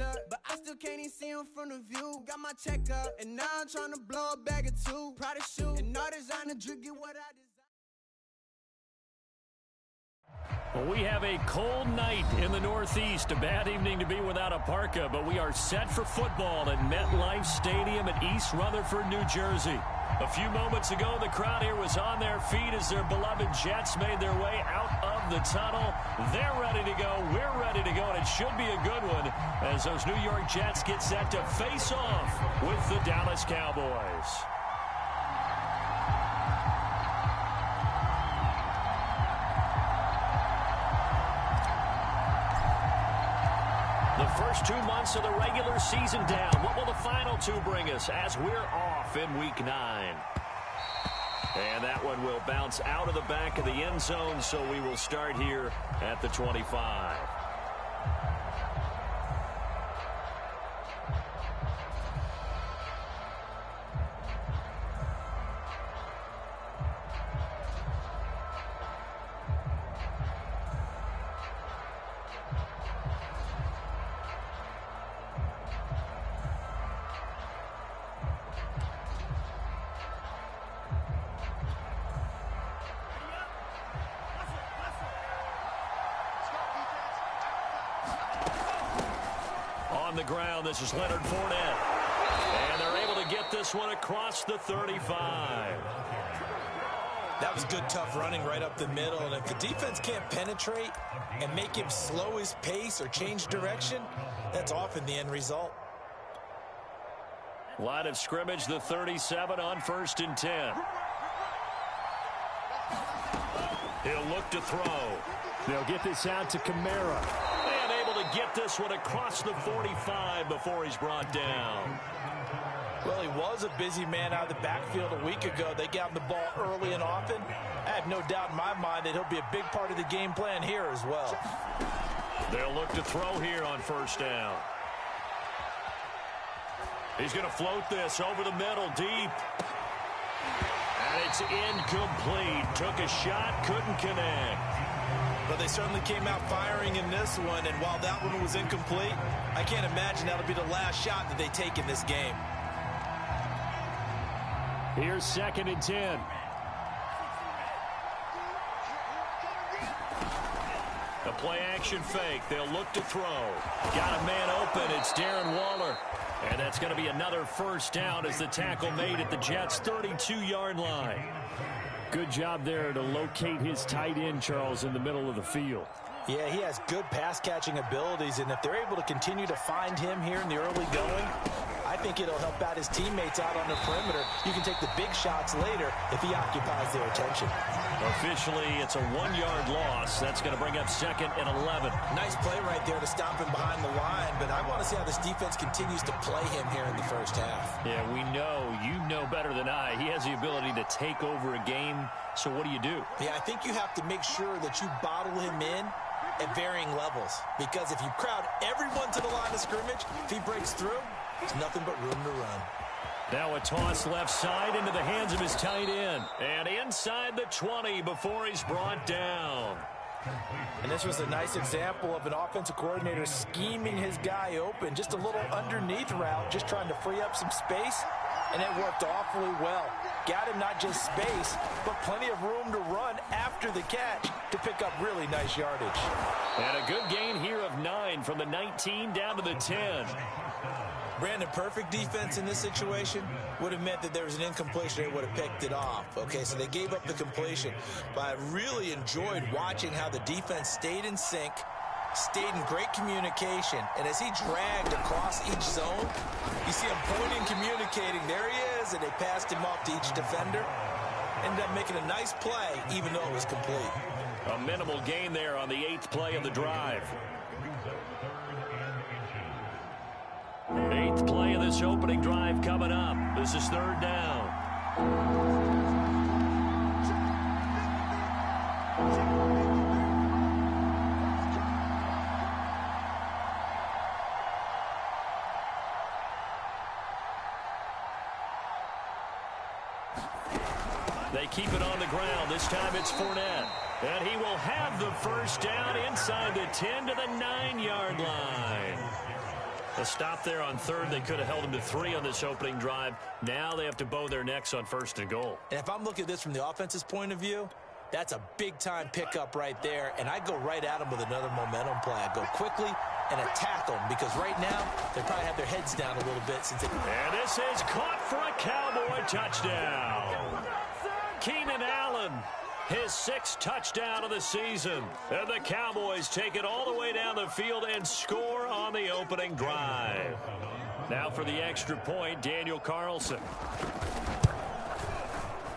up, but I still can't even see him from the view. Got my check up, and now I'm trying to blow a bag or two. Proud of shoe, and all designer drip, get what I desire. Well, we have a cold night in the Northeast. A bad evening to be without a parka, but we are set for football at MetLife Stadium in East Rutherford, New Jersey. A few moments ago, the crowd here was on their feet as their beloved Jets made their way out of the tunnel. They're ready to go. We're ready to go, and it should be a good one as those New York Jets get set to face off with the Dallas Cowboys. The first 2 months of the regular season down. What will the final two bring us as we're off in Week 9? And that one will bounce out of the back of the end zone, so we will start here at the 25. On the ground, this is Leonard Fournette. And they're able to get this one across the 35. That was good, tough running right up the middle. And if the defense can't penetrate and make him slow his pace or change direction, that's often the end result. Line of scrimmage, the 37 on 1st and 10. He'll look to throw. They'll get this out to Kamara. And able to get this one across the 45 before he's brought down. Well, he was a busy man out of the backfield a week ago. They got him the ball early and often. I have no doubt in my mind that he'll be a big part of the game plan here as well. They'll look to throw here on 1st down. He's going to float this over the middle, deep. And it's incomplete. Took a shot, couldn't connect. But they certainly came out firing in this one, and while that one was incomplete, I can't imagine that'll be the last shot that they take in this game. Here's 2nd and 10. A play-action fake. They'll look to throw. Got a man open. It's Darren Waller. And that's going to be another 1st down as the tackle made at the Jets' 32-yard line. Good job there to locate his tight end, Charles, in the middle of the field. Yeah, he has good pass-catching abilities, and if they're able to continue to find him here in the early going, I think it'll help out his teammates out on the perimeter. You can take the big shots later if he occupies their attention. Officially, it's a 1-yard loss. That's going to bring up 2nd and 11. Nice play right there to stop him behind the line, but I want to see how this defense continues to play him here in the first half. Yeah, we know, you know better than I. He has the ability to take over a game, so what do you do? Yeah, I think you have to make sure that you bottle him in at varying levels, because if you crowd everyone to the line of scrimmage, if he breaks through, there's nothing but room to run. Now a toss left side into the hands of his tight end. And inside the 20 before he's brought down. And this was a nice example of an offensive coordinator scheming his guy open. Just a little underneath route, just trying to free up some space. And it worked awfully well. Got him not just space, but plenty of room to run after the catch to pick up really nice yardage. And a good gain here of 9 from the 19 down to the 10. Brandon, perfect defense in this situation would have meant that there was an incompletion. They would have picked it off. Okay, so they gave up the completion. But I really enjoyed watching how the defense stayed in sync, stayed in great communication. And as he dragged across each zone, you see him pointing, communicating. There he is, and they passed him off to each defender. Ended up making a nice play, even though it was complete. A minimal gain there on the 8th play of the drive. 8th play of this opening drive coming up. This is 3rd down. They keep it on the ground. This time it's Fournette. And he will have the 1st down inside the 10 to the 9-yard line. A stop there on third. They could have held him to 3 on this opening drive. Now they have to bow their necks on first and goal. And if I'm looking at this from the offense's point of view, that's a big-time pickup right there, and I go right at them with another momentum play. I go quickly and attack them because right now they probably have their heads down a little bit since they... And this is caught for a Cowboy touchdown. Keenan Allen, his 6th touchdown of the season. And the Cowboys take it all the way down the field and score on the opening drive. Now for the extra point, Daniel Carlson.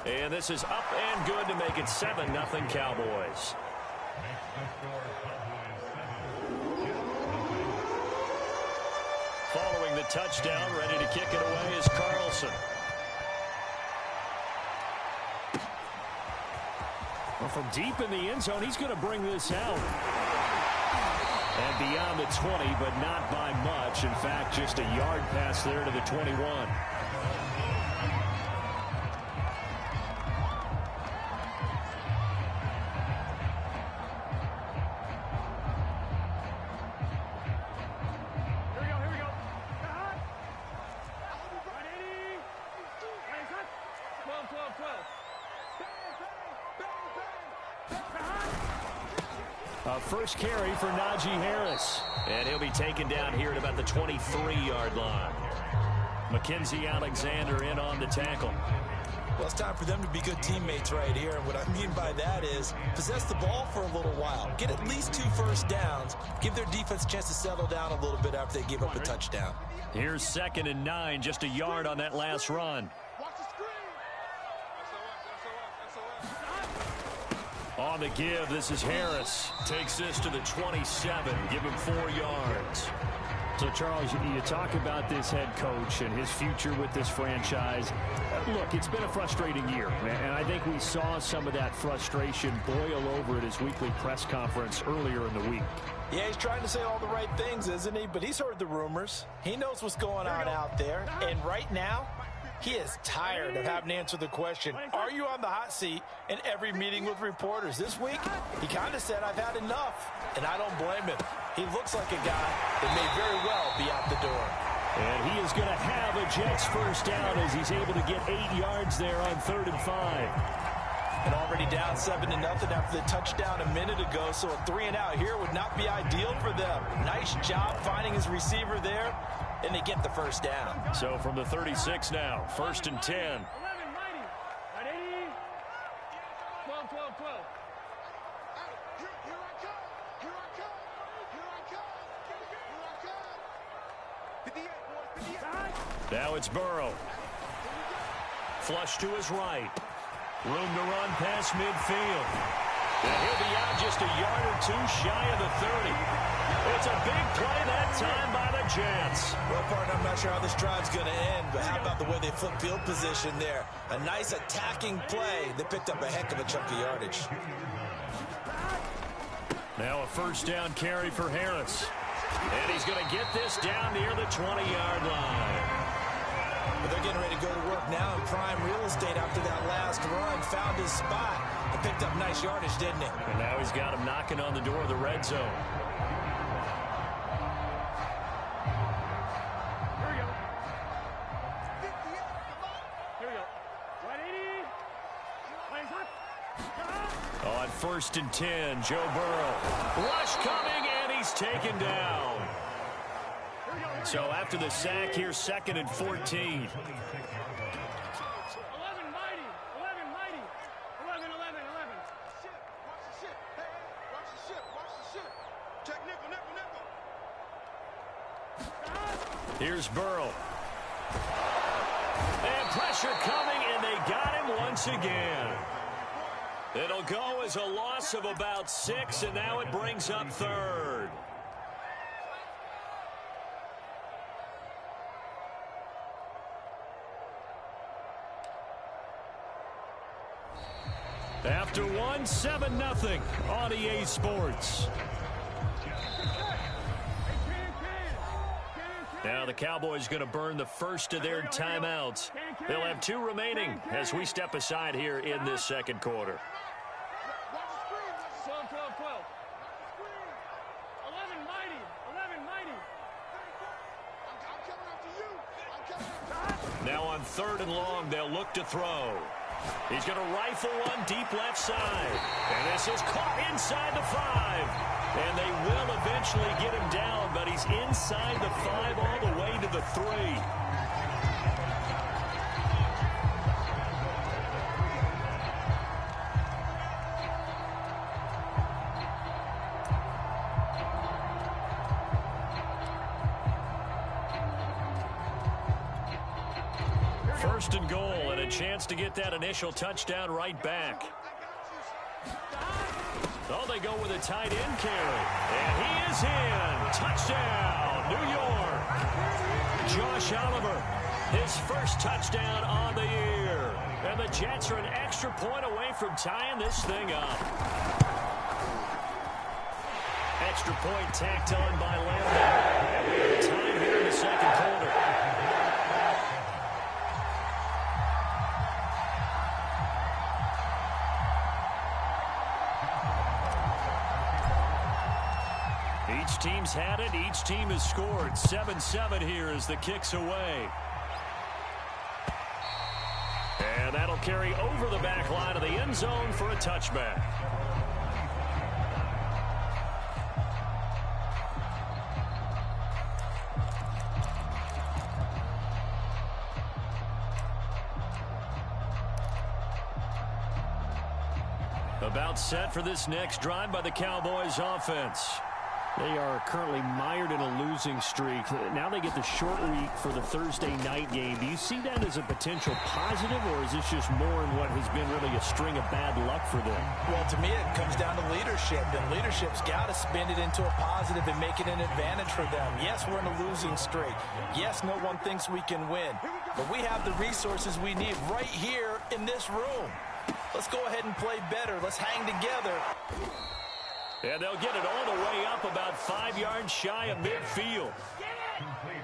And this is up and good to make it 7-0 Cowboys. Following the touchdown, ready to kick it away is Carlson. Well, from deep in the end zone, he's going to bring this out. And beyond the 20, but not by much. In fact, just a yard pass there to the 21. First carry for Najee Harris. And he'll be taken down here at about the 23-yard line. Mackenzie Alexander in on the tackle. Well, it's time for them to be good teammates right here. And what I mean by that is possess the ball for a little while. Get at least 2 first downs. Give their defense a chance to settle down a little bit after they give up a touchdown. Here's 2nd and 9, just a yard on that last run. On the give, this is Harris. Takes this to the 27. Give him 4 yards. So, Charles, you talk about this head coach and his future with this franchise. Look, it's been a frustrating year, and I think we saw some of that frustration boil over at his weekly press conference earlier in the week. Yeah, he's trying to say all the right things, isn't he? But he's heard the rumors. He knows what's going on out there. And right now, he is tired of having to answer the question, are you on the hot seat in every meeting with reporters? This week, he kind of said, I've had enough, and I don't blame him. He looks like a guy that may very well be out the door. And he is going to have a Jets first down as he's able to get 8 yards there on 3rd and 5. And already down 7-0 after the touchdown a minute ago, so a 3-and-out here would not be ideal for them. Nice job finding his receiver there. And they get the first down. So from the 36 now, 1st and 10. 11, 90. At 80. 12, 12, 12. Here I come. Here I come. Here I come. Here I come. 58, boys. 58. Now it's Burrow. Flush to his right. Room to run past midfield. And he'll be out just a yard or 2 shy of the 30. It's a big play that time by the Jets. Well, partner, I'm not sure how this drive's going to end, but how about the way they flip field position there? A nice attacking play. They picked up a heck of a chunk of yardage. Now a first down carry for Harris. And he's going to get this down near the 20-yard line. But they're getting ready to go to work now in prime real estate after that last run. Found his spot and picked up nice yardage, didn't he? And now he's got him knocking on the door of the red zone. On 1st and 10, Joe Burrow. Rush coming, and he's taken down. So after the sack, here's 2nd and 14. 11 mighty. 11 mighty. 11, 11, 11. Shit. Watch the shit. Hey, watch the shit. Watch the shit. Check nickel, nickel, nickel. Here's Burrow. And pressure coming, and they got him once again. It'll go as a loss of about 6, and now it brings up 3rd. After 1, 7-0 on EA Sports. Now the Cowboys going to burn the first of their timeouts. They'll have 2 remaining as we step aside here in this second quarter. 12, 12, 12. 11 mighty. 11 mighty. Now on 3rd and long, they'll look to throw. He's going to rifle one deep left side. And this is caught inside the 5. And they will eventually get him down, but he's inside the 5 all the way to the 3. First and goal, and a chance to get that initial touchdown right back. Oh, they go with a tight end carry. And he is in. Touchdown, New York. Josh Oliver, his first touchdown on the year. And the Jets are an extra point away from tying this thing up. Extra point tacked on by Lambeau. And we have time here in the second quarter. Each team's had it. Each team has scored. 7-7 here as the kick's away. And that'll carry over the back line of the end zone for a touchback. About set for this next drive by the Cowboys offense. They are currently mired in a losing streak. Now they get the short week for the Thursday night game. Do you see that as a potential positive, or is this just more in what has been really a string of bad luck for them? Well, to me, it comes down to leadership, and leadership's got to spin it into a positive and make it an advantage for them. Yes, we're in a losing streak. Yes, no one thinks we can win, but we have the resources we need right here in this room. Let's go ahead and play better. Let's hang together. And they'll get it all the way up about 5 yards shy of midfield.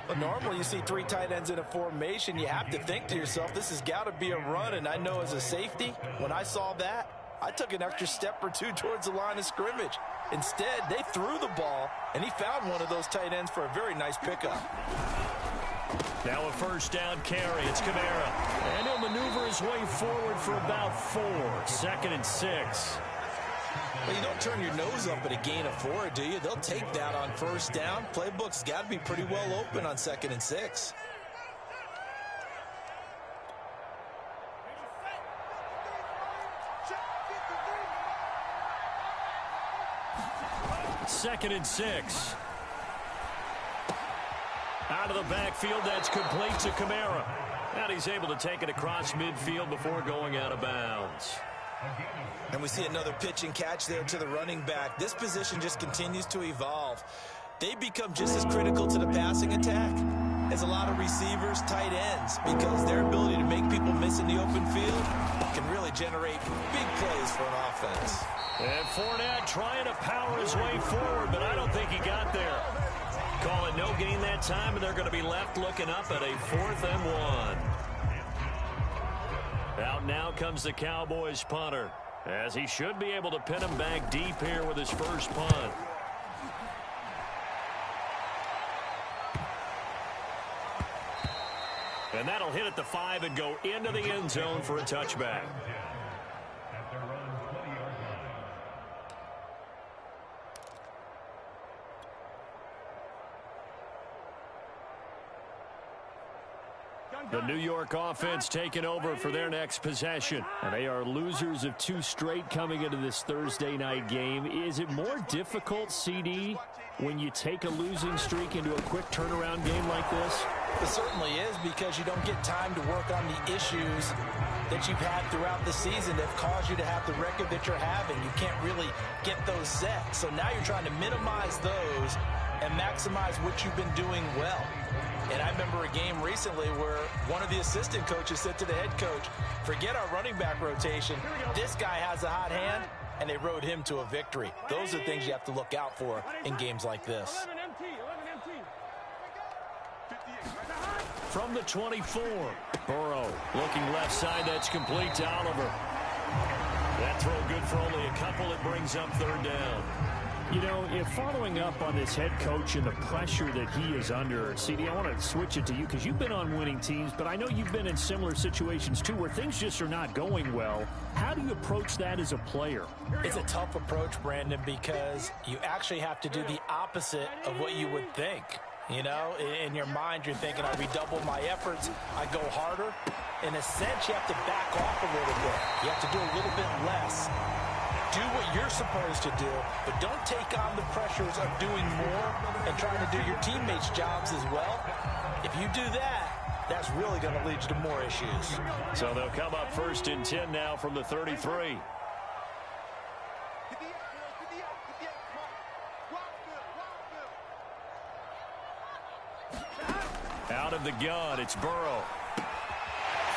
But normally you see 3 tight ends in a formation. You have to think to yourself, this has got to be a run. And I know as a safety, when I saw that, I took an extra step or 2 towards the line of scrimmage. Instead, they threw the ball, and he found one of those tight ends for a very nice pickup. Now a first down carry. It's Kamara. And he'll maneuver his way forward for about 4. 2nd and 6. Well, you don't turn your nose up at a gain of 4, do you? They'll take that on first down. Playbook's got to be pretty well open on 2nd and 6. Second and 6. Out of the backfield, that's complete to Kamara. And he's able to take it across midfield before going out of bounds. And we see another pitch and catch there to the running back. This position just continues to evolve. They become just as critical to the passing attack as a lot of receivers, tight ends, because their ability to make people miss in the open field can really generate big plays for an offense. And Fournette trying to power his way forward, but I don't think he got there. Call it no gain that time, and they're going to be left looking up at a 4th and 1. Out now comes the Cowboys punter, as he should be able to pin him back deep here with his first punt. And that'll hit at the 5 and go into the end zone for a touchback. The New York offense taking over for their next possession. And they are losers of 2 straight coming into this Thursday night game. Is it more difficult, CD, when you take a losing streak into a quick turnaround game like this? It certainly is, because you don't get time to work on the issues that you've had throughout the season that have caused you to have the record that you're having. You can't really get those set. So now you're trying to minimize those and maximize what you've been doing well. And I remember a game recently where one of the assistant coaches said to the head coach, forget our running back rotation. This guy has a hot hand, and they rode him to a victory. Those are things you have to look out for in games like this. From the 24, Burrow looking left side. That's complete to Oliver. That throw good for only a couple. It brings up 3rd down. You know, if following up on this head coach and the pressure that he is under, CD, I want to switch it to you because you've been on winning teams, but I know you've been in similar situations too where things just are not going well. How do you approach that as a player? It's a tough approach, Brandon, because you actually have to do the opposite of what you would think. You know, in your mind, you're thinking, I redouble my efforts, I go harder. In a sense, you have to back off a little bit. You have to do a little bit less. Do what you're supposed to do, but don't take on the pressures of doing more and trying to do your teammates' jobs as well. If you do that, that's really going to lead you to more issues. So they'll come up 1st and 10 now from the 33. Out of the gun, it's Burrow.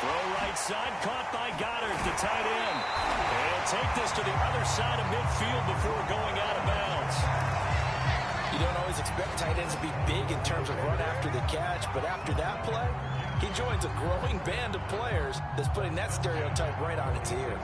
Throw right side, caught by Goddard, the tight end. He'll take this to the other side of midfield before going out of bounds. You don't always expect tight ends to be big in terms of run after the catch, but after that play, he joins a growing band of players that's putting that stereotype right on its ear.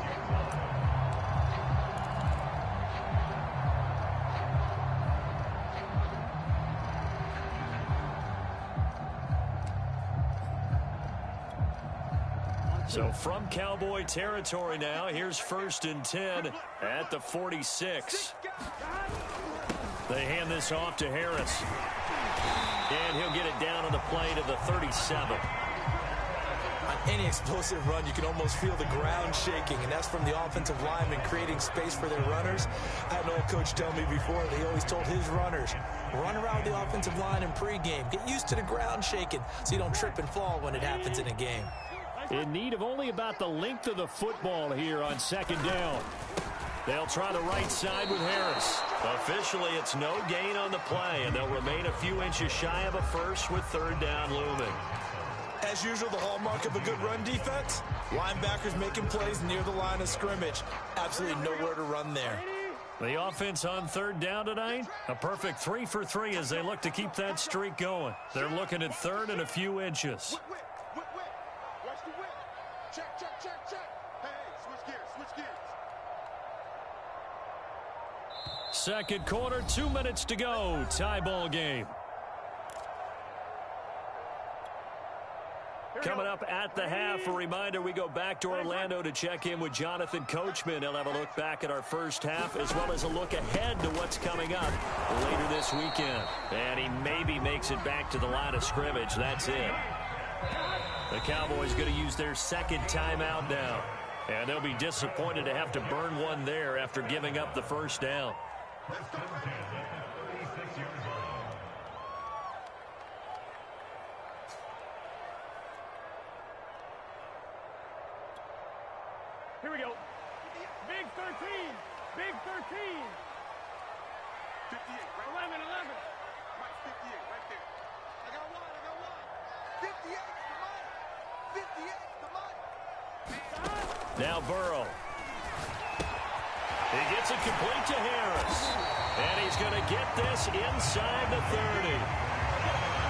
So from Cowboy territory now, here's 1st and 10 at the 46. They hand this off to Harris. And he'll get it down on the play to the 37. On any explosive run, you can almost feel the ground shaking, and that's from the offensive linemen creating space for their runners. I had an old coach tell me before, he always told his runners, run around the offensive line in pregame. Get used to the ground shaking so you don't trip and fall when it happens in a game. In need of only about the length of the football here on 2nd down. They'll try the right side with Harris. Officially, it's no gain on the play, and they'll remain a few inches shy of a first with 3rd down looming. As usual, the hallmark of a good run defense, linebackers making plays near the line of scrimmage. Absolutely nowhere to run there. The offense on 3rd down tonight, a perfect 3 for 3 as they look to keep that streak going. They're looking at 3rd and a few inches. Watch the whip. Check, check, check, check. Hey, switch gears, switch gears. 2nd quarter, 2 minutes to go. Tie ball game. Coming up at the half, a reminder, we go back to Orlando to check in with Jonathan Coachman. He'll have a look back at our first half as well as a look ahead to what's coming up later this weekend. And he maybe makes it back to the line of scrimmage. That's it. The Cowboys going to use their 2nd timeout now. And they'll be disappointed to have to burn one there after giving up the 1st down. Here we go. Big 13. Big 13. 58. Right? 11. Right, 58. Right there. I got one. 58. Come on. 58. Come on. Now Burrow. He gets it complete to Harris. And he's going to get this inside the 30.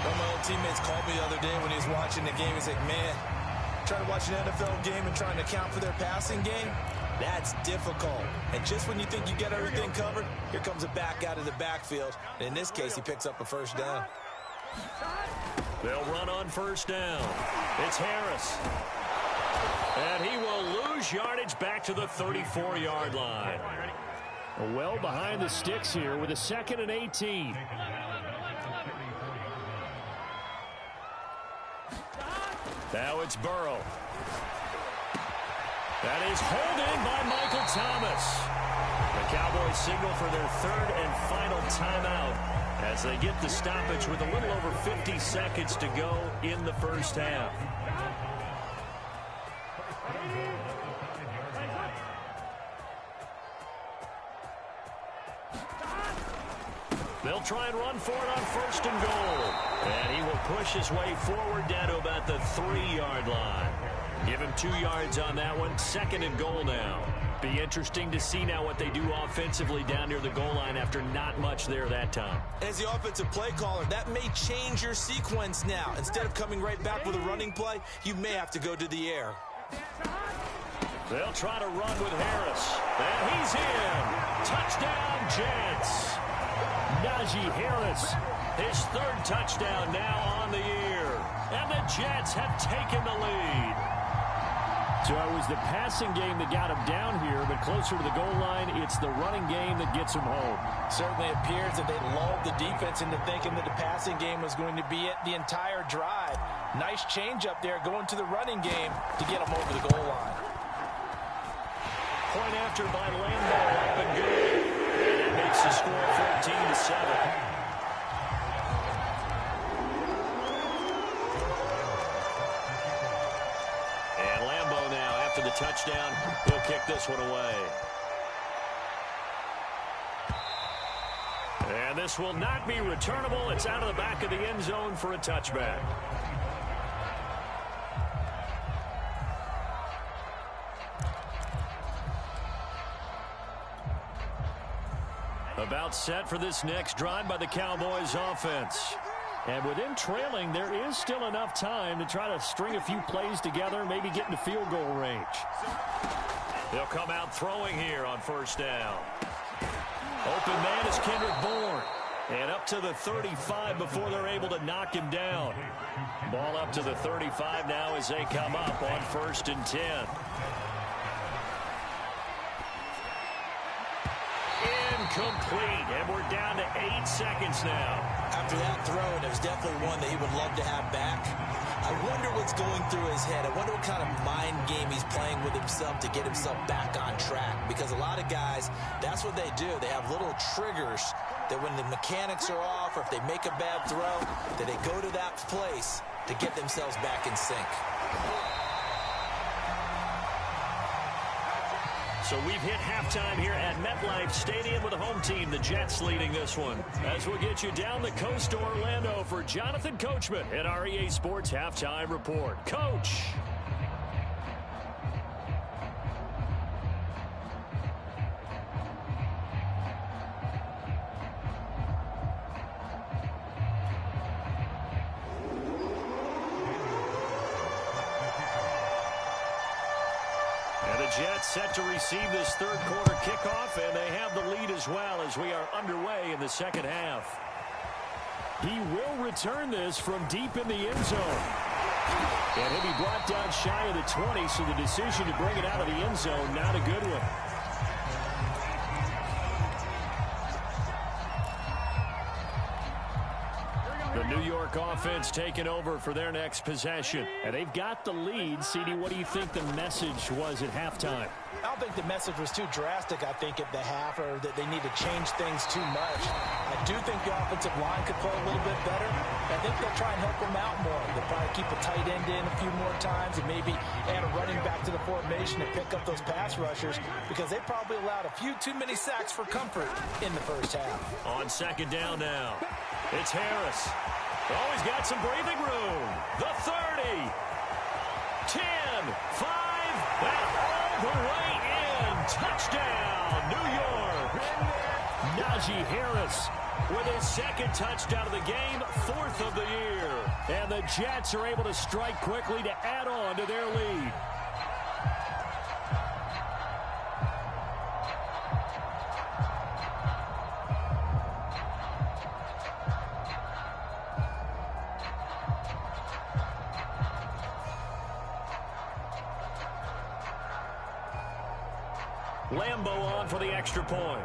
One of my old teammates called me the other day when he was watching the game. He's like, man, trying to watch an NFL game and trying to account for their passing game, that's difficult. And just when you think you get everything covered, here comes a back out of the backfield. And in this case, he picks up a 1st down. They'll run on 1st down. It's Harris. And he will lose yardage back to the 34-yard line. Well behind the sticks here with a 2nd and 18. Now it's Burrow. That is hauled in by Michael Thomas. The Cowboys signal for their 3rd and final timeout as they get the stoppage with a little over 50 seconds to go in the 1st half. They'll try and run for it on 1st and goal. And he will push his way forward down to about the 3-yard line. Give him 2 yards on that one. 2nd and goal now. Be interesting to see now what they do offensively down near the goal line after not much there that time. As the offensive play caller, that may change your sequence now. Instead of coming right back with a running play, you may have to go to the air. They'll try to run with Harris. And he's in. Touchdown, Jets. Najee Harris, his third touchdown now on the year. And the Jets have taken the lead. So it was the passing game that got him down here, but closer to the goal line, it's the running game that gets him home. Certainly appears that they lulled the defense into thinking that the passing game was going to be it the entire drive. Nice change up there going to the running game to get him over the goal line. Point after by Lambo, up and good. And it makes the score 14-7. The touchdown, he'll kick this one away. And this will not be returnable. It's out of the back of the end zone for a touchback. About set for this next drive by the Cowboys offense. And with them trailing, there is still enough time to try to string a few plays together, maybe get into field goal range. They'll come out throwing here on first down. Open man is Kendrick Bourne. And up to the 35 before they're able to knock him down. Ball up to the 35 now as they come up on 1st and 10. Incomplete, and we're down to 8 seconds now. After that throw, and it was definitely one that he would love to have back. I wonder what's going through his head. I wonder what kind of mind game he's playing with himself to get himself back on track. Because a lot of guys, that's what they do. They have little triggers that when the mechanics are off or if they make a bad throw, that they go to that place to get themselves back in sync. So we've hit halftime here at MetLife Stadium with the home team, the Jets, leading this one. As we'll get you down the coast to Orlando for Jonathan Coachman at our EA Sports Halftime Report. Coach. Jets set to receive this third quarter kickoff, and they have the lead as well as we are underway in the second half. He will return this from deep in the end zone. And he'll be brought down shy of the 20, so the decision to bring it out of the end zone, not a good one. The New York offense taking over for their next possession. And they've got the lead. CD, what do you think the message was at halftime? I don't think the message was too drastic, I think, at the half, or that they need to change things too much. I do think the offensive line could play a little bit better. I think they'll try and help them out more. They'll probably keep a tight end in a few more times and maybe add a running back to the formation to pick up those pass rushers, because they probably allowed a few too many sacks for comfort in the first half. On second down now, it's Harris. Oh, he's got some breathing room. The 30, 10, 5, and all the way in. Touchdown, New York. Najee Harris with his second touchdown of the game, 4th of the year. And the Jets are able to strike quickly to add on to their lead. Lambo on for the extra point.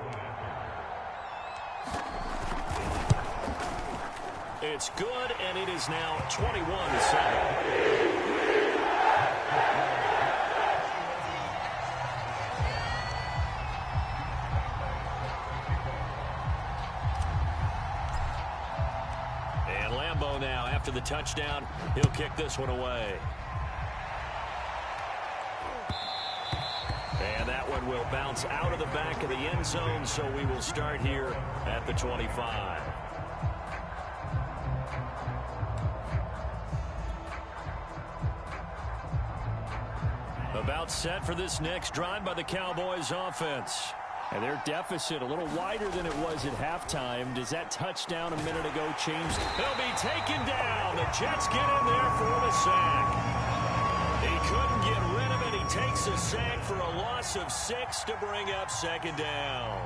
It's good, and it is now 21-7. And Lambo now, after the touchdown, he'll kick this one away. And that one will bounce out of the back of the end zone, so we will start here at the 25. About set for this next drive by the Cowboys offense. And their deficit a little wider than it was at halftime. Does that touchdown a minute ago change? They'll be taken down. The Jets get in there for the sack. He couldn't get rid of it. He takes a sack for a loss of 6 to bring up second down.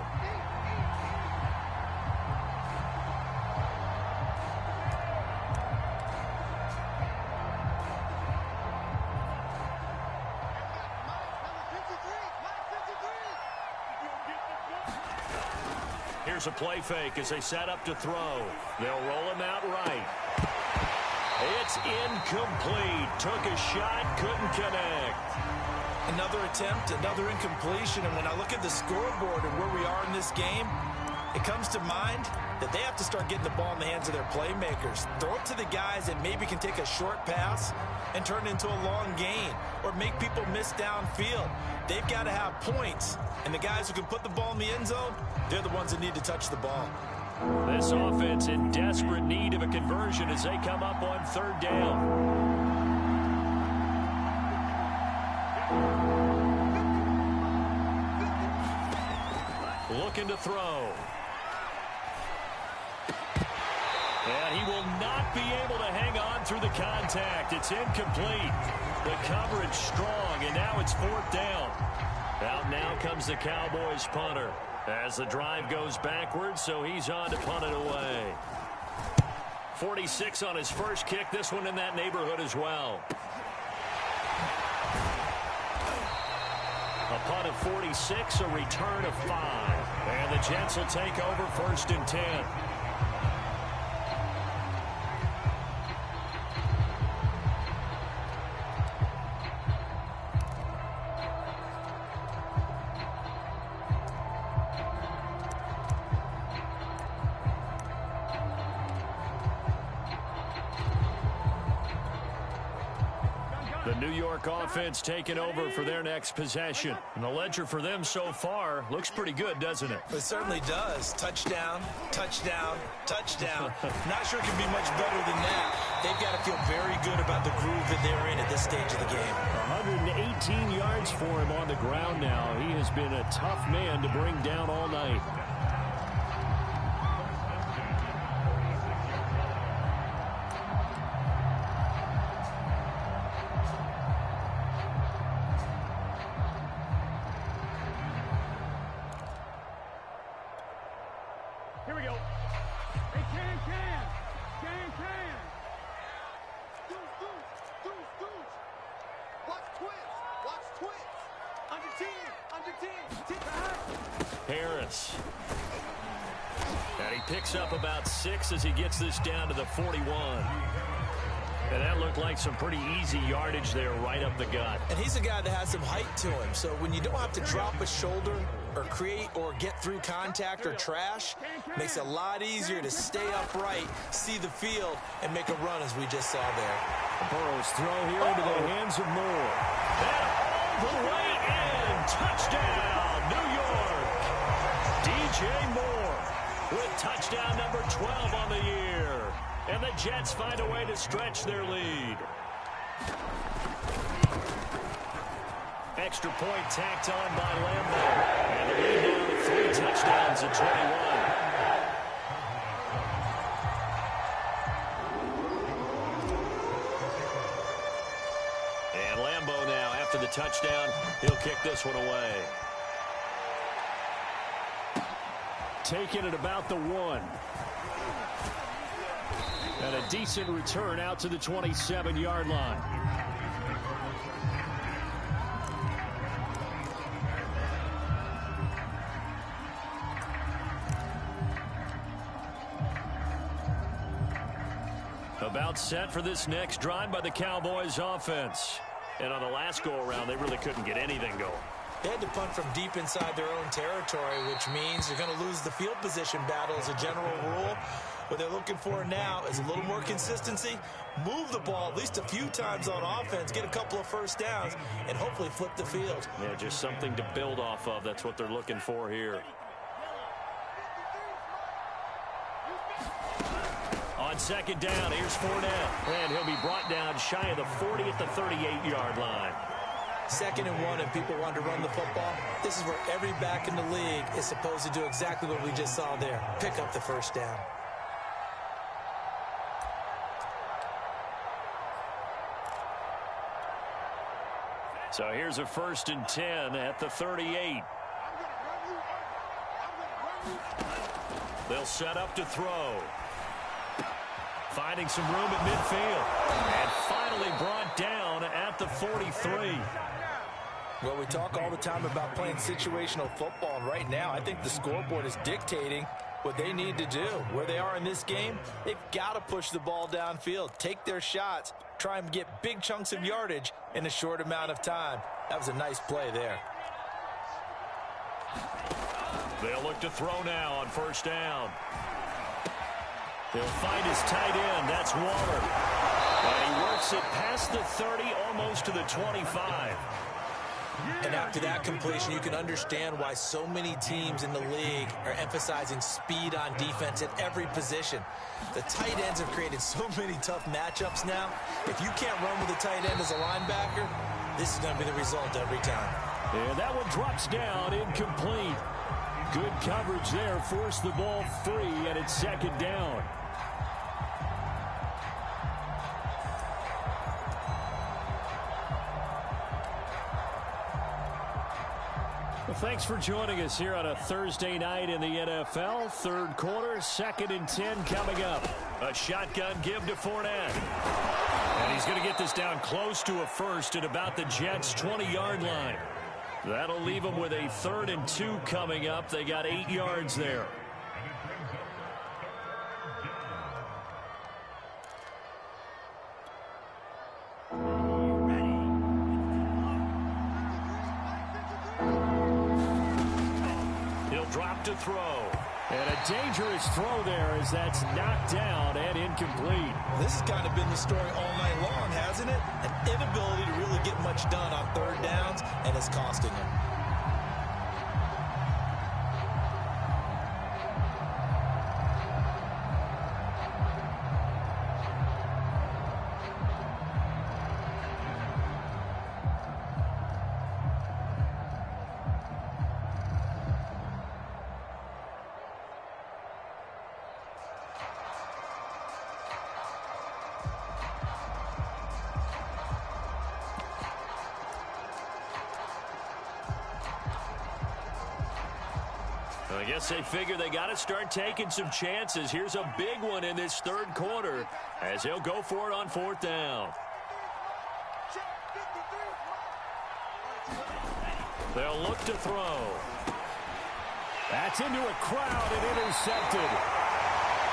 Here's a play fake as they set up to throw. They'll roll him out right. It's incomplete. Took a shot, couldn't connect. Another attempt, another incompletion. And when I look at the scoreboard and where we are in this game, it comes to mind that they have to start getting the ball in the hands of their playmakers. Throw it to the guys that maybe can take a short pass and turn it into a long gain or make people miss downfield. They've got to have points. And the guys who can put the ball in the end zone, they're the ones that need to touch the ball. This offense in desperate need of a conversion as they come up on third down. Looking to throw. And he will not be able to hang on through the contact. It's incomplete. The coverage strong, and now it's fourth down. Out now comes the Cowboys punter as the drive goes backwards, so he's on to punt it away. 46 on his first kick. This one in that neighborhood as well. A punt of 46, a return of 5. And the Jets will take over first and 10. The New York offense taking over for their next possession. And the ledger for them so far looks pretty good, doesn't it? It certainly does. Touchdown, touchdown, touchdown. Not sure it can be much better than that. They've got to feel very good about the groove that they're in at this stage of the game. 118 yards for him on the ground now. He has been a tough man to bring down all night. Here we go. Hey, can. Deuce. Watch twins. Under 10. Harris. And he picks up about 6 as he gets this down to the 41. And that looked like some pretty easy yardage there right up the gut. And he's a guy that has some height to him. So when you don't have to drop a shoulder or create or get through contact or trash, makes it a lot easier to stay upright, see the field, and make a run as we just saw there. Burrow's throw here into the hands of Moore. And all the way in. Touchdown, New York. DJ Moore with touchdown number 12 on the year. And the Jets find a way to stretch their lead. Extra point tacked on by Lambo. And the lead now to 3 touchdowns at 21. And Lambo now, after the touchdown, he'll kick this one away. Taking it about the 1. And a decent return out to the 27-yard line. About set for this next drive by the Cowboys offense. And on the last go-around, they really couldn't get anything going. They had to punt from deep inside their own territory, which means they're going to lose the field position battle as a general rule. What they're looking for now is a little more consistency, move the ball at least a few times on offense, get a couple of first downs, and hopefully flip the field. Yeah, just something to build off of. That's what they're looking for here. On second down, here's Fournette. And he'll be brought down shy of the 40 at the 38-yard line. 2nd and 1, and people want to run the football. This is where every back in the league is supposed to do exactly what we just saw there. Pick up the first down. So here's a 1st and 10 at the 38. They'll set up to throw. Finding some room at midfield. And finally brought down at the 43. Well, we talk all the time about playing situational football, and right now I think the scoreboard is dictating what they need to do. Where they are in this game, they've got to push the ball downfield, take their shots, try and get big chunks of yardage in a short amount of time. That was a nice play there. They'll look to throw now on first down. He'll find his tight end. That's Waller. And he works it past the 30, almost to the 25. And after that completion, you can understand why so many teams in the league are emphasizing speed on defense at every position. The tight ends have created so many tough matchups now. If you can't run with a tight end as a linebacker, this is going to be the result every time. And that one drops down, incomplete. Good coverage there, forced the ball free, and it's second down. Well, thanks for joining us here on a Thursday night in the NFL. Third quarter, 2nd and 10 coming up. A shotgun give to Fournette. And he's going to get this down close to a first at about the Jets' 20-yard line. That'll leave them with a 3rd and 2 coming up. They got 8 yards there. He'll drop to throw. And a dangerous throw there as that's knocked down and incomplete. This has kind of been the story all night long, hasn't it? An inability to really get much done on third downs, and it's costing him. I guess they figure they got to start taking some chances. Here's a big one in this third quarter as he'll go for it on 4th down. They'll look to throw. That's into a crowd and intercepted.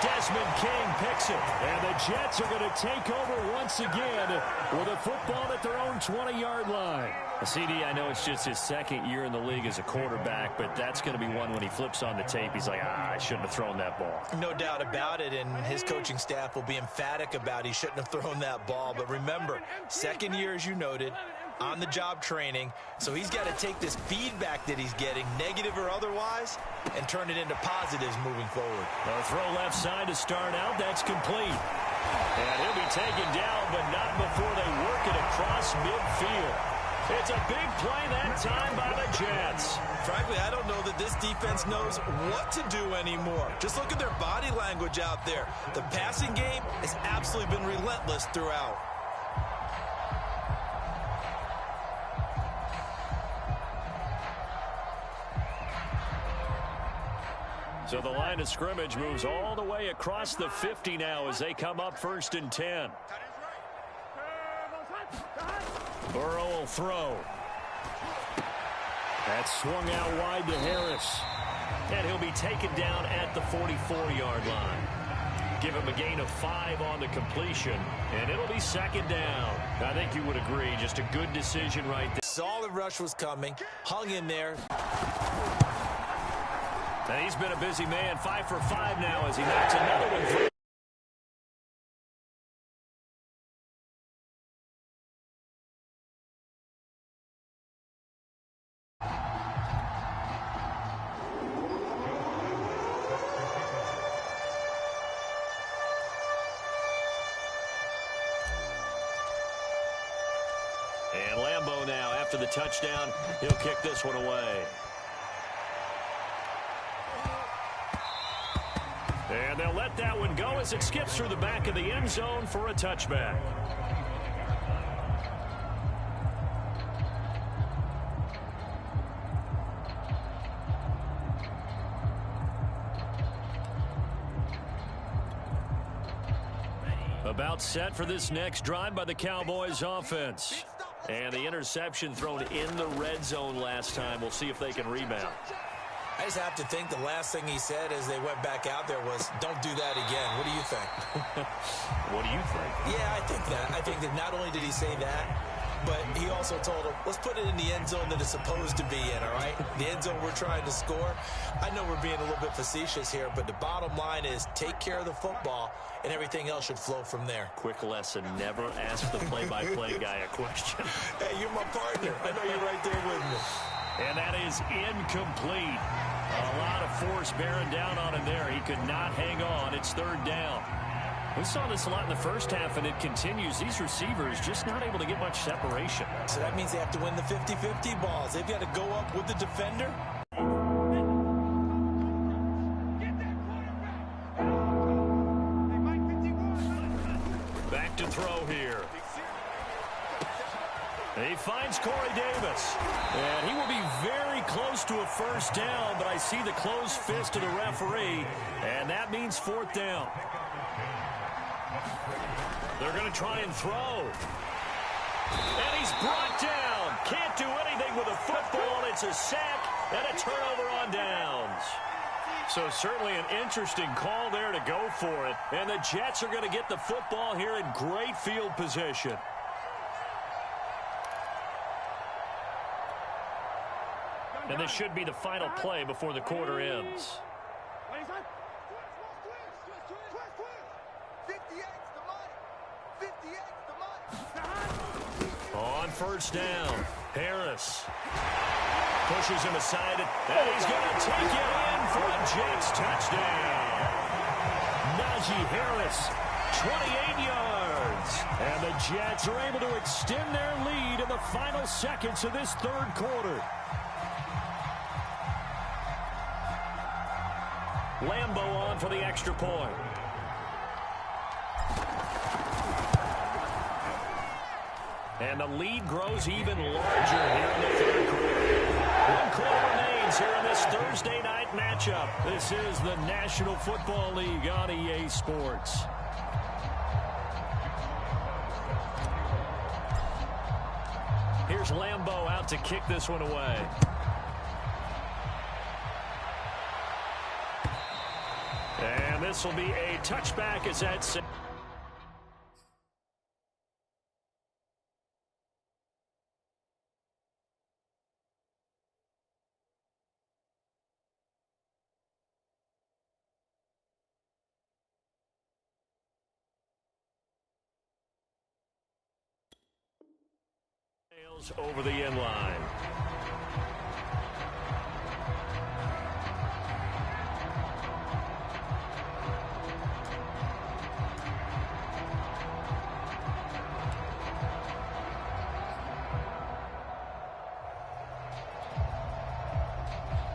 Desmond King picks it, and the Jets are going to take over once again with a football at their own 20-yard line. CD, I know it's just his 2nd year in the league as a quarterback, but that's going to be one when he flips on the tape, he's like, I shouldn't have thrown that ball. No doubt about it, and his coaching staff will be emphatic about he shouldn't have thrown that ball. But remember, 2nd year, as you noted, on-the-job training, so he's got to take this feedback that he's getting, negative or otherwise, and turn it into positives moving forward. A throw left side to start out. That's complete. And he'll be taken down, but not before they work it across midfield. It's a big play that time by the Jets. Frankly, I don't know that this defense knows what to do anymore. Just look at their body language out there. The passing game has absolutely been relentless throughout. So the line of scrimmage moves all the way across the 50 now as they come up 1st and 10. Burrow will throw. That's swung out wide to Harris. And he'll be taken down at the 44-yard line. Give him a gain of 5 on the completion, and it'll be 2nd down. I think you would agree, just a good decision right there. Saw the rush was coming, hung in there. And he's been a busy man, 5 for 5 now as he knocks another one through. And Lambeau now, after the touchdown, he'll kick this one away. And they'll let that one go as it skips through the back of the end zone for a touchback. About set for this next drive by the Cowboys offense. And the interception thrown in the red zone last time. We'll see if they can rebound. I just have to think the last thing he said as they went back out there was, don't do that again. What do you think? What do you think? Yeah, I think that. I think that not only did he say that, but he also told him, let's put it in the end zone that it's supposed to be in, all right? The end zone we're trying to score. I know we're being a little bit facetious here, but the bottom line is take care of the football, and everything else should flow from there. Quick lesson, never ask the play-by-play guy a question. Hey, you're my partner. I know you're right there with me. And that is incomplete. A lot of force bearing down on him there. He could not hang on. It's third down. We saw this a lot in the first half, and it continues. These receivers just not able to get much separation. So that means they have to win the 50-50 balls. They've got to go up with the defender. Back to throw here. He finds Corey Davis. And he will be very close to a first down, but I see the closed fist of the referee, and that means fourth down. They're going to try and throw. And he's brought down. Can't do anything with a football. It's a sack and a turnover on downs. So certainly an interesting call there to go for it. And the Jets are going to get the football here in great field position. And this should be the final play before the quarter ends. On first down, Harris pushes him aside, and he's going to take it in for a Jets touchdown. Najee Harris, 28 yards. And the Jets are able to extend their lead in the final seconds of this third quarter. Lambeau on for the extra point. And the lead grows even larger here in the third quarter. 1 quarter remains here in this Thursday night matchup. This is the National Football League on EA Sports. Here's Lambeau out to kick this one away. And this will be a touchback as that's over the end line.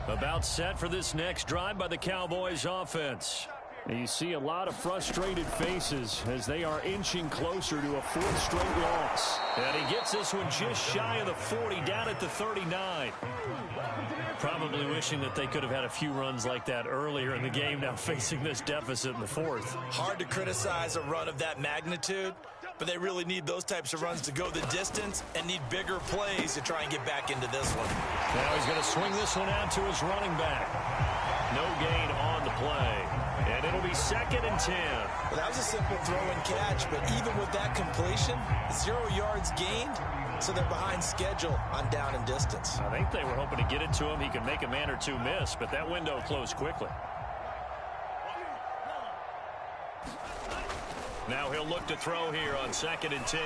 About set for this next drive by the Cowboys offense. You see a lot of frustrated faces as they are inching closer to a fourth straight loss. And he gets this one just shy of the 40, down at the 39. Probably wishing that they could have had a few runs like that earlier in the game, now facing this deficit in the fourth. Hard to criticize a run of that magnitude, but they really need those types of runs to go the distance and need bigger plays to try and get back into this one. Now he's going to swing this one out to his running back. No gain on the play. And it'll be 2nd and 10. Well, that was a simple throw and catch, but even with that completion, 0 yards gained, so they're behind schedule on down and distance. I think they were hoping to get it to him. He could make a man or two miss, but that window closed quickly. Now he'll look to throw here on 2nd and 10.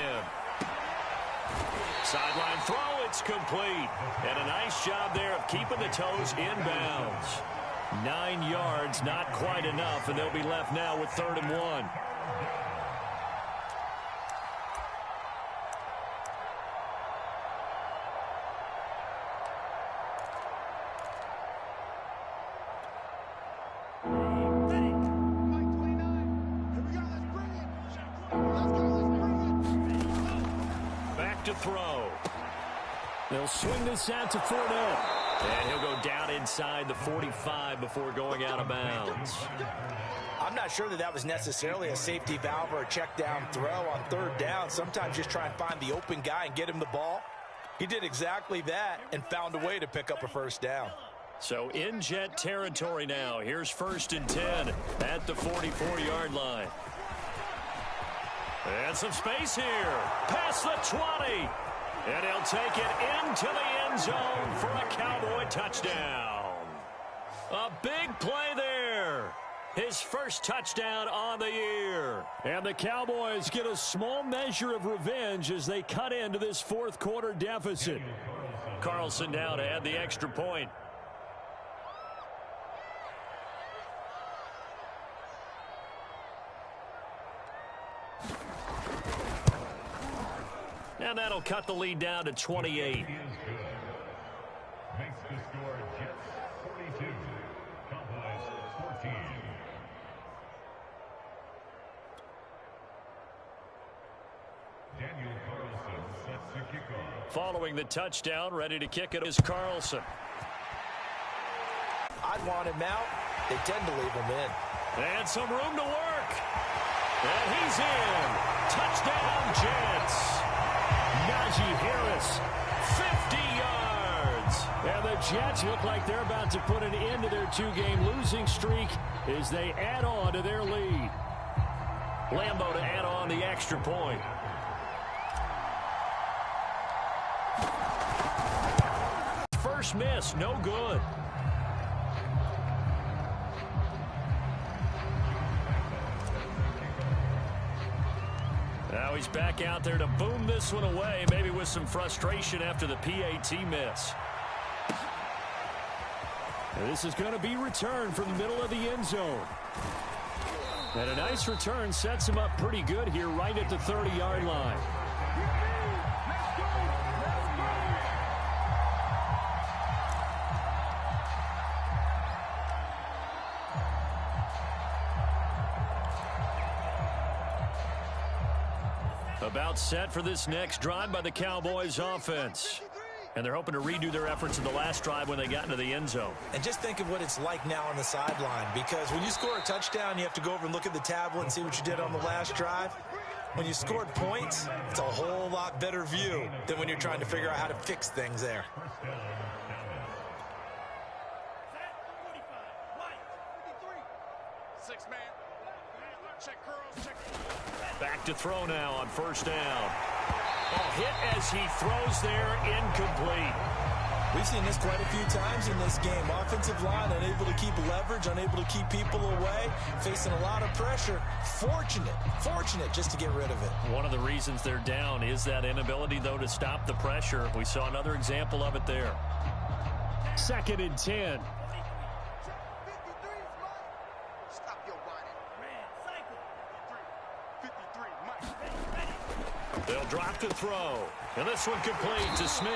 Sideline throw, it's complete. And a nice job there of keeping the toes in bounds. 9 yards, not quite enough, and they'll be left now with 3rd and 1. Back to throw. They'll swing this out to Fournette. And he'll go down inside the 45 before going out of bounds. I'm not sure that that was necessarily a safety valve or a check down throw on 3rd down. Sometimes just try and find the open guy and get him the ball. He did exactly that and found a way to pick up a first down. So in Jet territory now. Here's 1st and 10 at the 44-yard line. And some space here. Past the 20. And he'll take it into the end zone for a Cowboy touchdown. A big play there. His first touchdown on the year. And the Cowboys get a small measure of revenge as they cut into this fourth quarter deficit. Carlson now to add the extra point. And that'll cut the lead down to 28. Makes the score Jets 42, Cowboys 14. Daniel Carlson sets the kickoff. Following the touchdown, ready to kick it is Carlson. I'd want him out. They tend to leave him in. And some room to work. And he's in. Touchdown, Jets. Najee Harris, 50 yards. And the Jets look like they're about to put an end to their two-game losing streak as they add on to their lead. Lambo to add on the extra point. First miss, no good. Now he's back out there to boom this one away, maybe with some frustration after the PAT miss. And this is going to be returned from the middle of the end zone. And a nice return sets him up pretty good here right at the 30-yard line. About set for this next drive by the Cowboys offense. And they're hoping to redo their efforts in the last drive when they got into the end zone. And just think of what it's like now on the sideline, because when you score a touchdown, you have to go over and look at the tablet and see what you did on the last drive. When you scored points, it's a whole lot better view than when you're trying to figure out how to fix things there. Back to throw now on first down. Hit as he throws there, incomplete. We've seen this quite a few times in this game. Offensive line unable to keep leverage, unable to keep people away, facing a lot of pressure. Fortunate just to get rid of it. One of the reasons they're down is that inability, though, to stop the pressure. We saw another example of it there. 2nd and 10. They'll drop to throw. And this one complete to Smith.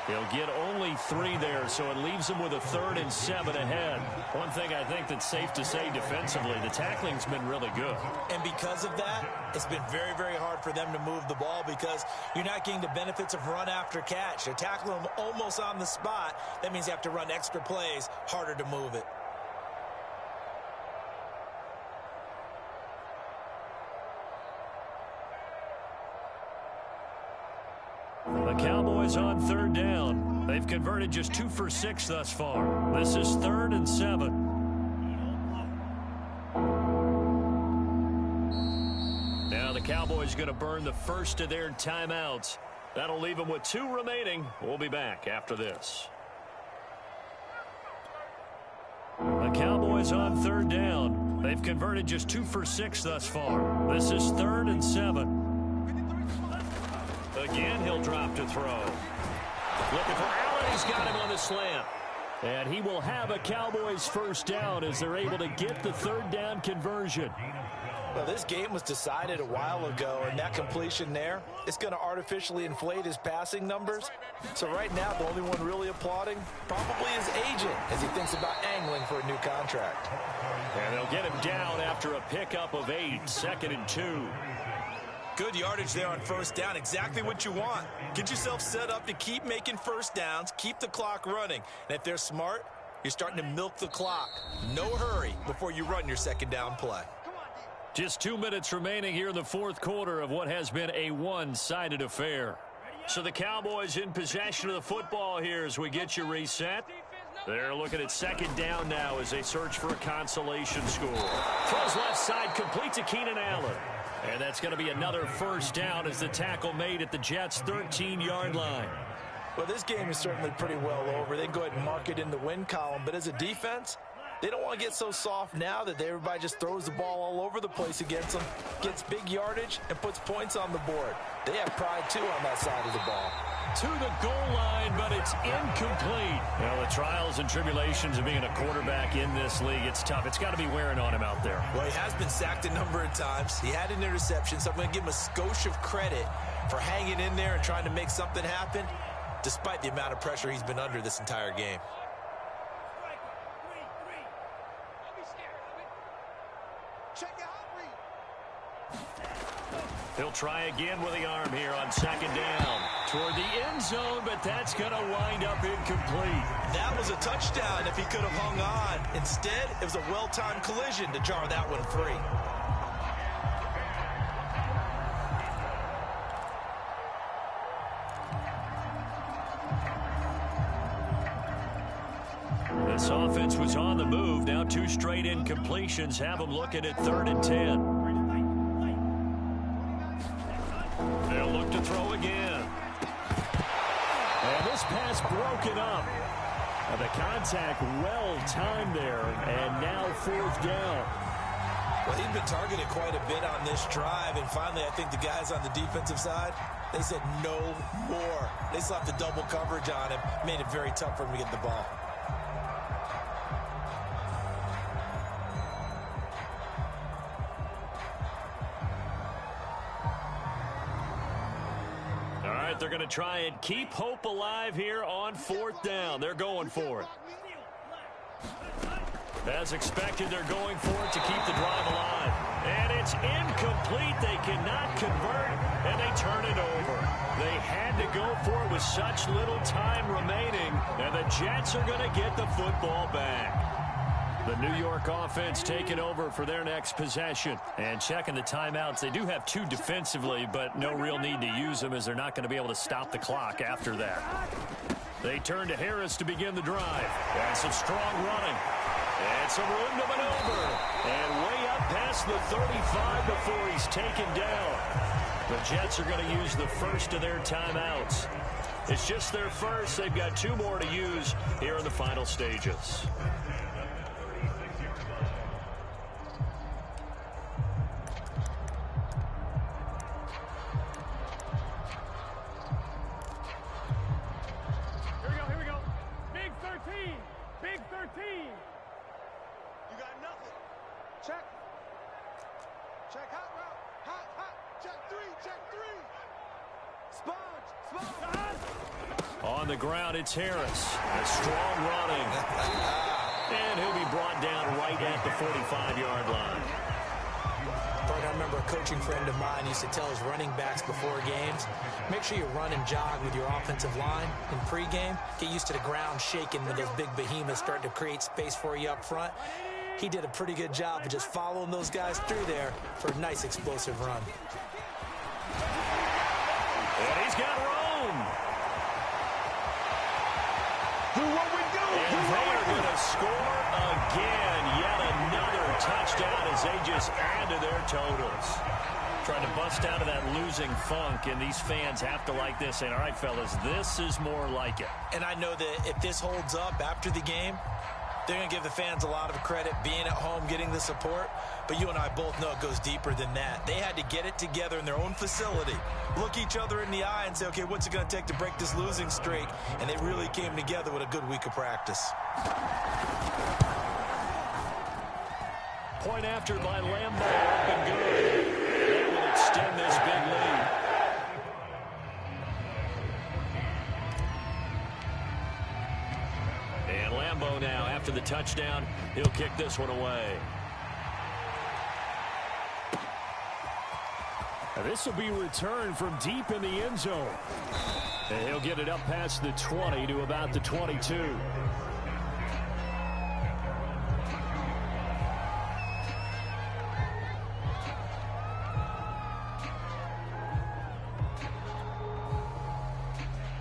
He'll get only 3 there, so it leaves him with a 3rd and 7 ahead. One thing I think that's safe to say defensively, the tackling's been really good. And because of that, it's been very, very hard for them to move the ball because you're not getting the benefits of run after catch. They're tackling them almost on the spot. That means you have to run extra plays, harder to move it. The Cowboys on 3rd down. They've converted just 2 for 6 thus far. This is 3rd and 7. Now the Cowboys going to burn the first of their timeouts. That'll leave them with 2 remaining. We'll be back after this. The Cowboys on 3rd down. They've converted just 2 for 6 thus far. This is 3rd and 7. Again, he'll drop to throw. Looking for Allen. He's got him on the slant. And he will have a Cowboys first down as they're able to get the 3rd down conversion. Well, this game was decided a while ago, and that completion there is going to artificially inflate his passing numbers. So right now, the only one really applauding probably his agent as he thinks about angling for a new contract. And they'll get him down after a pickup of 8, 2nd and 2. Good yardage there on first down. Exactly what you want. Get yourself set up to keep making first downs, keep the clock running. And if they're smart, you're starting to milk the clock. No hurry before you run your second down play. Just 2 minutes remaining here in the fourth quarter of what has been a one-sided affair. So the Cowboys in possession of the football here as we get you reset. They're looking at second down now as they search for a consolation score. Throws left side, complete to Keenan Allen. And that's going to be another first down as the tackle made at the Jets' 13-yard line. Well, this game is certainly pretty well over. They can go ahead and mark it in the win column. But as a defense, they don't want to get so soft now that everybody just throws the ball all over the place against them, gets big yardage, and puts points on the board. They have pride, too, on that side of the ball. To the goal line, but it's incomplete. Well, the trials and tribulations of being a quarterback in this league, it's tough. It's got to be wearing on him out there. Well, he has been sacked a number of times. He had an interception, so I'm going to give him a skosh of credit for hanging in there and trying to make something happen, despite the amount of pressure he's been under this entire game. He'll try again with the arm here on second down. Toward the end zone, but that's going to wind up incomplete. That was a touchdown if he could have hung on. Instead, it was a well-timed collision to jar that one free. This offense was on the move. Now 2 straight incompletions have them looking at 3rd and 10. They'll look to throw again. And this pass broken up. The contact well timed there, and now 4th down. Well, he's been targeted quite a bit on this drive, and finally I think the guys on the defensive side, they said no more. They slapped the double coverage on him, made it very tough for him to get the ball. They're going to try and keep hope alive here on 4th down. They're going for it. As expected, they're going for it to keep the drive alive. And it's incomplete. They cannot convert, and they turn it over. They had to go for it with such little time remaining, and the Jets are going to get the football back. The New York offense taking over for their next possession. And checking the timeouts. They do have 2 defensively, but no real need to use them as they're not going to be able to stop the clock after that. They turn to Harris to begin the drive. And some strong running. And some room to maneuver. And way up past the 35 before he's taken down. The Jets are going to use the first of their timeouts. It's just their first. They've got 2 more to use here in the final stages. On the ground, it's Harris. A strong running. And he'll be brought down right at the 45-yard line. I remember a coaching friend of mine used to tell his running backs before games, make sure you run and jog with your offensive line in pregame. Get used to the ground shaking when those big behemoths start to create space for you up front. He did a pretty good job of just following those guys through there for a nice explosive run. And he's got room. Do what we do. And they are going to score again. Yet another touchdown as they just add to their totals. Trying to bust out of that losing funk, and these fans have to like this. And all right, fellas, this is more like it. And I know that if this holds up after the game, they're going to give the fans a lot of credit being at home, getting the support. But you and I both know it goes deeper than that. They had to get it together in their own facility, look each other in the eye and say, okay, what's it going to take to break this losing streak? And they really came together with a good week of practice. Point after by Lambeau, up and good. That will extend this big lead. And Lambeau now, after the touchdown, he'll kick this one away. Now this will be returned from deep in the end zone. And he'll get it up past the 20 to about the 22.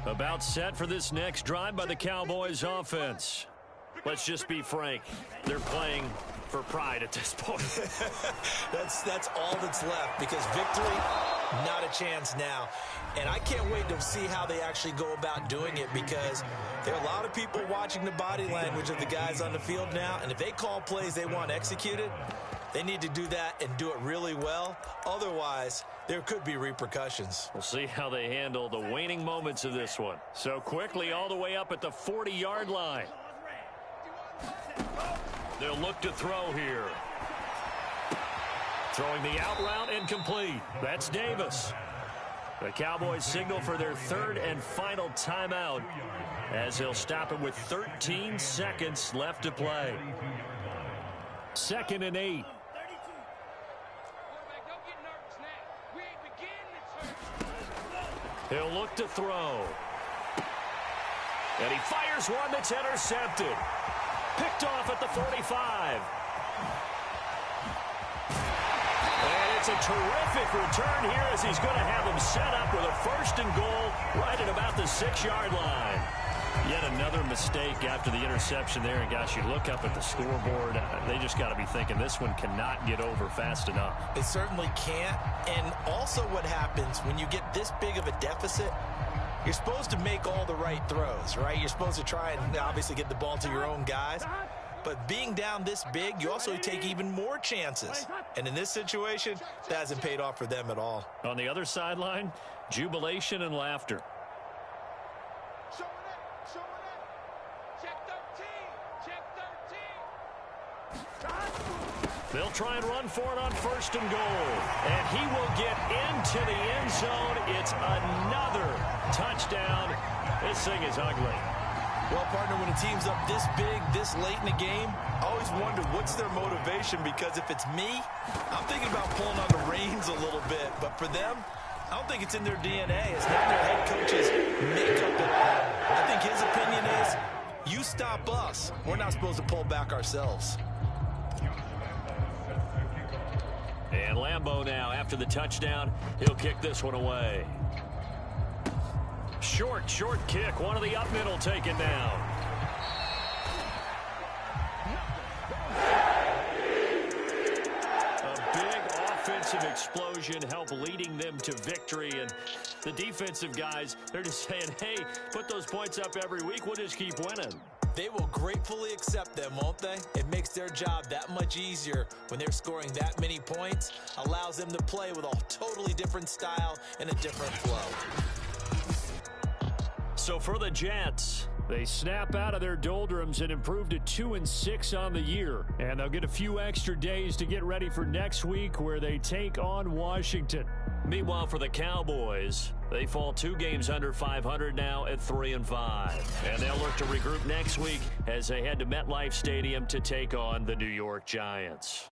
About set for this next drive by the Cowboys offense. Let's just be frank. They're playing for pride at this point. That's all that's left, because victory, not a chance now. And I can't wait to see how they actually go about doing it, because there are a lot of people watching the body language of the guys on the field now, and if they call plays they want executed, they need to do that and do it really well. Otherwise, there could be repercussions. We'll see how they handle the waning moments of this one. So quickly all the way up at the 40-yard line. They'll look to throw here. Throwing the out route, incomplete. That's Davis. The Cowboys signal for their third and final timeout, as they'll stop it with 13 seconds left to play. 2nd and 8. He'll look to throw. And he fires one that's intercepted. Picked off at the 45. And it's a terrific return here, as he's going to have him set up with a 1st and goal right at about the 6-yard line. Yet another mistake after the interception there. And, gosh, you look up at the scoreboard, they just got to be thinking this one cannot get over fast enough. It certainly can't. And also what happens when you get this big of a deficit, you're supposed to make all the right throws, right? You're supposed to try and obviously get the ball to your own guys. But being down this big, you also take even more chances. And in this situation, that hasn't paid off for them at all. On the other sideline, jubilation and laughter. They'll try and run for it on 1st and goal. And he will get into the end zone. It's another touchdown. This thing is ugly. Well, partner, when a team's up this big, this late in the game, I always wonder what's their motivation, because if it's me, I'm thinking about pulling on the reins a little bit. But for them, I don't think it's in their DNA. It's not their head coach's makeup at all. I think his opinion is, you stop us. We're not supposed to pull back ourselves. And Lambeau now, after the touchdown, he'll kick this one away. Short kick. One of the up middle taken down. A big offensive explosion helped leading them to victory. And the defensive guys, they're just saying, hey, put those points up every week. We'll just keep winning. They will gratefully accept them, won't they? It makes their job that much easier when they're scoring that many points. Allows them to play with a totally different style and a different flow. So for the Jets, they snap out of their doldrums and improve to 2-6 on the year. And they'll get a few extra days to get ready for next week, where they take on Washington. Meanwhile, for the Cowboys, they fall 2 games under 500 now at 3-5. And they'll look to regroup next week as they head to MetLife Stadium to take on the New York Giants.